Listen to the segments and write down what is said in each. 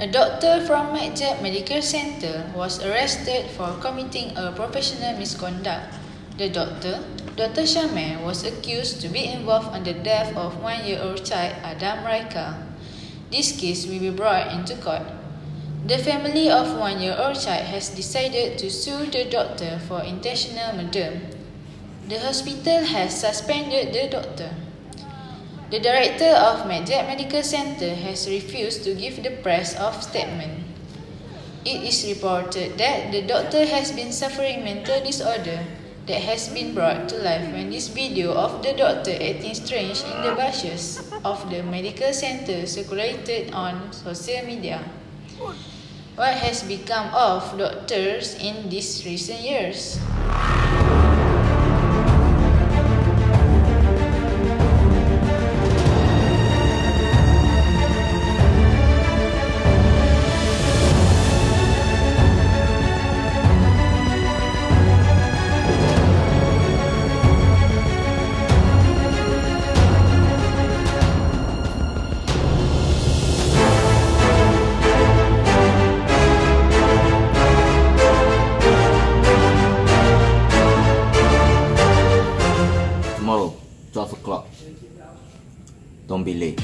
A doctor from MedJap Medical Centre was arrested for committing a professional misconduct. The doctor, Dr. Shamir, was accused to be involved in the death of 1-year-old child Adam Reyqal. This case will be brought into court. The family of 1-year-old child has decided to sue the doctor for intentional murder. The hospital has suspended the doctor. The director of MedJap Medical Centre has refused to give the press a statement. It is reported that the doctor has been suffering mental disorder that has been brought to life when this video of the doctor acting strange in the bushes of the medical centre circulated on social media. What has become of doctors in these recent years? Tomorrow, 12 o'clock. Don't be late.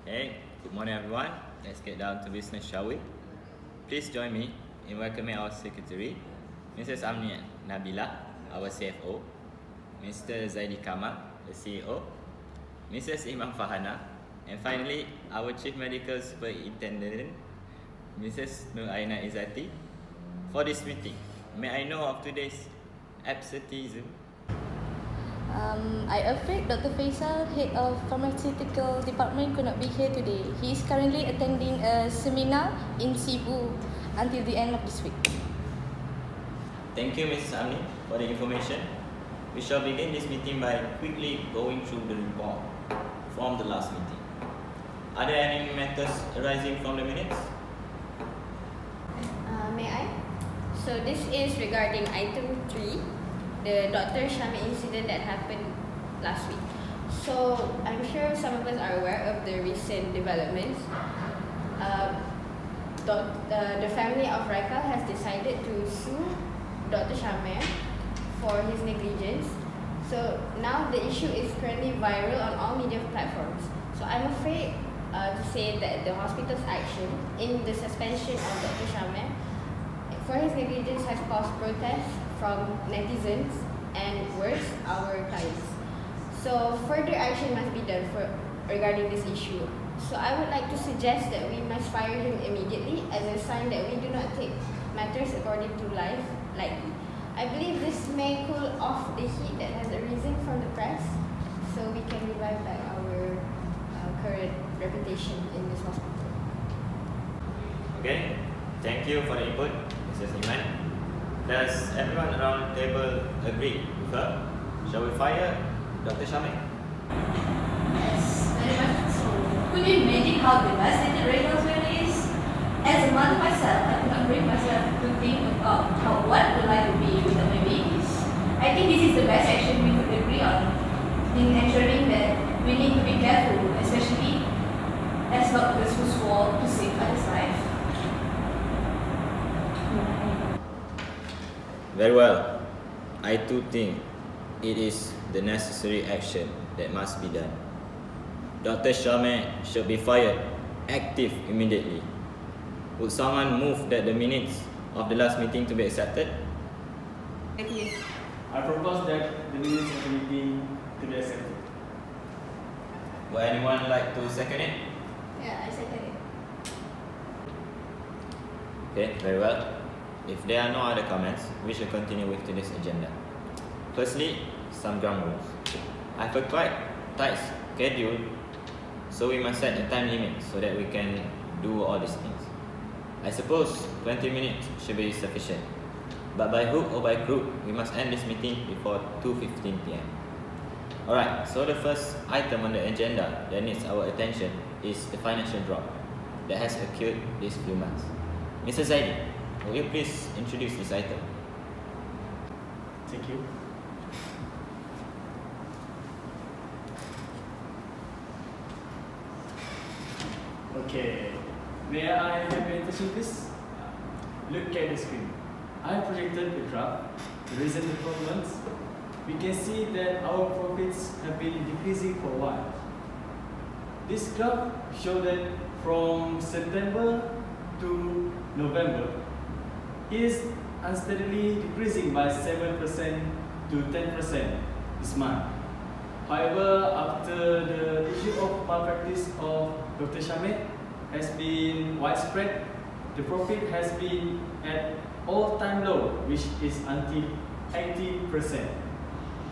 Hey, good morning everyone. Let's get down to business, shall we? Please join me in welcoming our secretary, Mrs. Amni Nabila, our CFO, Mr. Zaidi Kamal, the CEO, Mrs. Imam Fahana, and finally, our Chief Medical Superintendent, Mrs. Nur Aina Izzati. For this meeting, may I know of today's absenteeism? I afraid Dr. Faisal, head of pharmaceutical department, could not be here today. He is currently attending a seminar in Cebu until the end of this week. Thank you, Mrs. Amni, for the information. We shall begin this meeting by quickly going through the report from the last meeting. Are there any matters arising from the minutes? May I? So this is regarding item 3, the Dr. Shamir incident that happened last week. So I'm sure some of us are aware of the recent developments. The family of Reyqal has decided to sue Dr. Shamir for his negligence. So now the issue is currently viral on all media platforms. So I'm afraid to say that the hospital's action in the suspension of Dr. Shamir for his negligence has caused protests from netizens and worse, our clients. So further action must be done regarding this issue. So I would like to suggest that we must fire him immediately as a sign that we do not take matters according to life lightly. I believe this may cool off the heat that has arisen from the press, so we can revive back our current reputation in this hospital. Okay, thank you for the input, Mrs. Iman. Does everyone around the table agree with her? Shall we fire Dr. Shamir? Yes, very much so. Could you imagine how devastated Reyqal's family is? As a mother myself, I could not bring myself to think about what would life be without my babies. I think this is the best action we could agree on, in ensuring that we need to be careful, especially as doctors who swore to save others' life. Very well. I too think it is the necessary action that must be done. Dr. Shamir should be fired, active immediately. Would someone move that the minutes of the last meeting to be accepted? I propose that the minutes of the meeting to be accepted. Would anyone like to second it? Yeah, I second it. Okay, very well. If there are no other comments, we shall continue with today's agenda. Firstly, some ground rules. I have a quite tight schedule So we must set a time limit so that we can do all these things. I suppose 20 minutes should be sufficient. But by hook or by crook, we must end this meeting before 2:15 PM. Alright, so the first item on the agenda that needs our attention is the financial drop that has occurred these few months. Mr. Zaidi, will you please introduce this item? Thank you. Okay, may I have your attention please? Look at the screen. I projected the graph, the recent performance. We can see that our profits have been decreasing for a while. This graph shows that from September to November, it is unsteadily decreasing by 7% to 10% this month. However, after the issue of malpractice of Dr. Shameh has been widespread, the profit has been at all-time low, which is until 80%.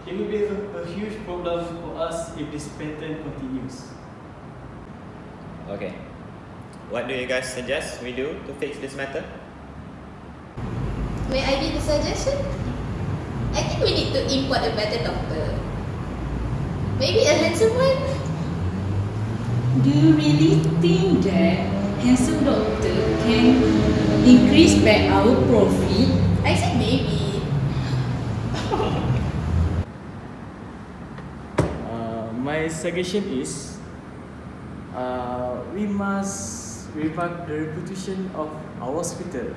It will be a huge problem for us if this pattern continues. Okay. What do you guys suggest we do to fix this matter? May I give a suggestion? I think we need to import a better doctor. Maybe a handsome one? Do you really think that handsome doctor can increase back our profit? I said maybe. My suggestion is we must revive the reputation of our hospital.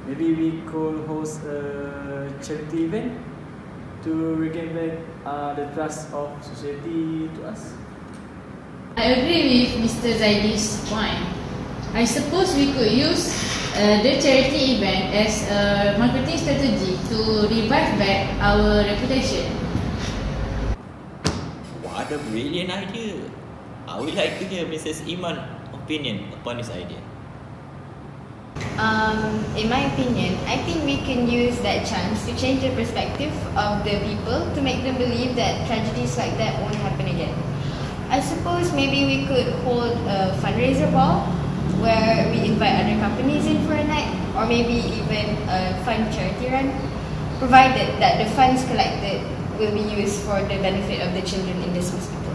Maybe we could host a charity event to regain back the trust of society to us. I agree with Mr. Zaidi's point. I suppose we could use the charity event as a marketing strategy to revive back our reputation. What a brilliant idea! I would like to hear Mrs. Iman's opinion upon this idea. In my opinion, I think we can use that chance to change the perspective of the people to make them believe that tragedies like that won't happen again. I suppose maybe we could hold a fundraiser ball where we invite other companies in for a night, or maybe even a fun charity run, provided that the funds collected will be used for the benefit of the children in this hospital.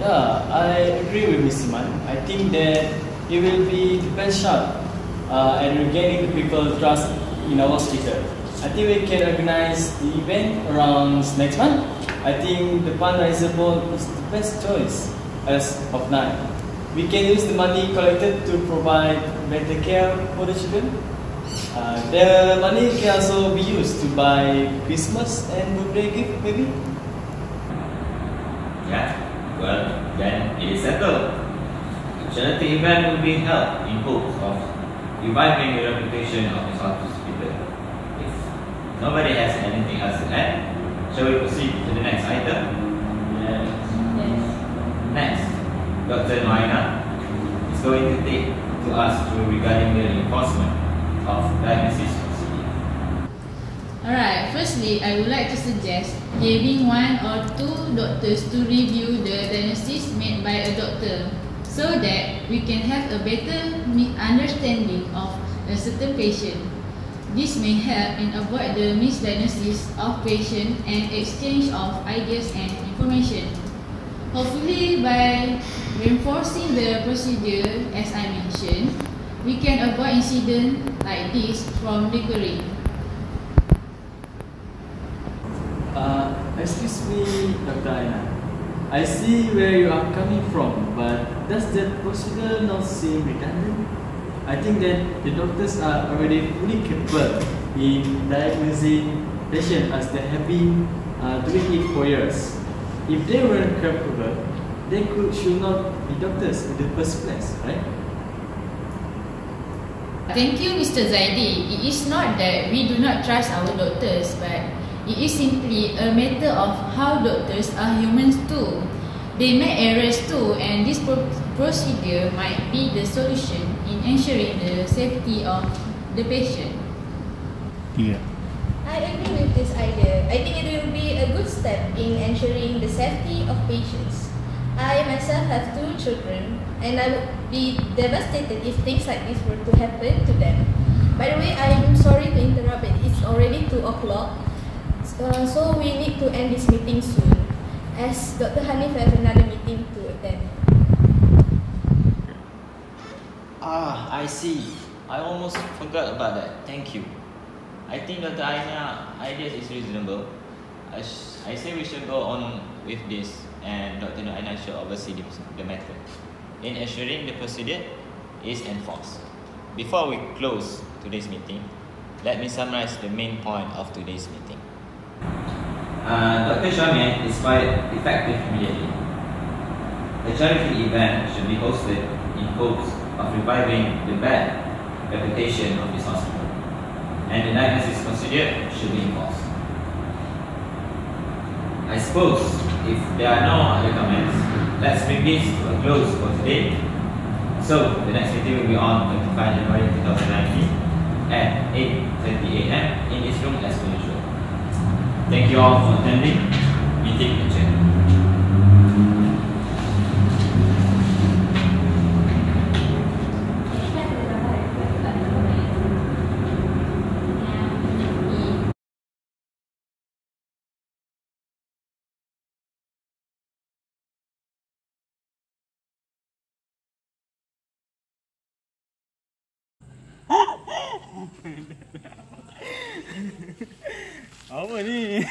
Yeah, I agree with Ms. Iman. I think that it will be the best shot at regaining the people's trust in our hospital. I think we can organize the event around next month. I think the fundraiser ball is the best choice as of now. We can use the money collected to provide better care for the children. The money can also be used to buy Christmas and birthday gift, maybe. Yeah, well, then it is settled. The charity event will be held in hopes of reviving the reputation of this hospital. If nobody has anything else to add, shall we proceed to the next item? Yes. Next, Dr. Noaina is going to take to us through regarding the enforcement of diagnosis procedure. Alright, firstly, I would like to suggest having one or two doctors to review the diagnosis made by a doctor so that we can have a better understanding of a certain patient. This may help and avoid the misdiagnosis of patient and exchange of ideas and information. Hopefully, by reinforcing the procedure as I mentioned, we can avoid incidents like this from recurring. Excuse me, Dr. Aina. I see where you are coming from, but does that procedure not seem redundant? I think that the doctors are already fully capable in diagnosing patients as they have been doing it for years. If they weren't capable, they should not be doctors in the first place, right? Thank you, Mr. Zaidi. It is not that we do not trust our doctors, but it is simply a matter of how doctors are humans too. They make errors too, and this procedure might be the solution in ensuring the safety of the patient. Yeah. I agree with this idea. I think it will be a good step in ensuring the safety of patients. I myself have 2 children, and I would be devastated if things like this were to happen to them. By the way, I'm sorry to interrupt, but it's already 2 o'clock, so we need to end this meeting soon, as Dr. Hanif has another meeting to attend. I see. I almost forgot about that. Thank you. I think Dr. Aina's idea is reasonable. I say we should go on with this, and Dr. Aina should oversee the matter in ensuring the procedure is enforced. Before we close today's meeting, let me summarize the main point of today's meeting. Dr. Shamir is quite effective immediately. The charity event should be hosted in hopes of reviving the bad reputation of this hospital, and the diagnosis procedure should be enforced. I suppose if there are no other comments, let's bring this to a close for today. So the next meeting will be on 25 January 2019 at 8:30 AM in this room as per usual. Thank you all for attending. Meeting adjourned. Apa ni?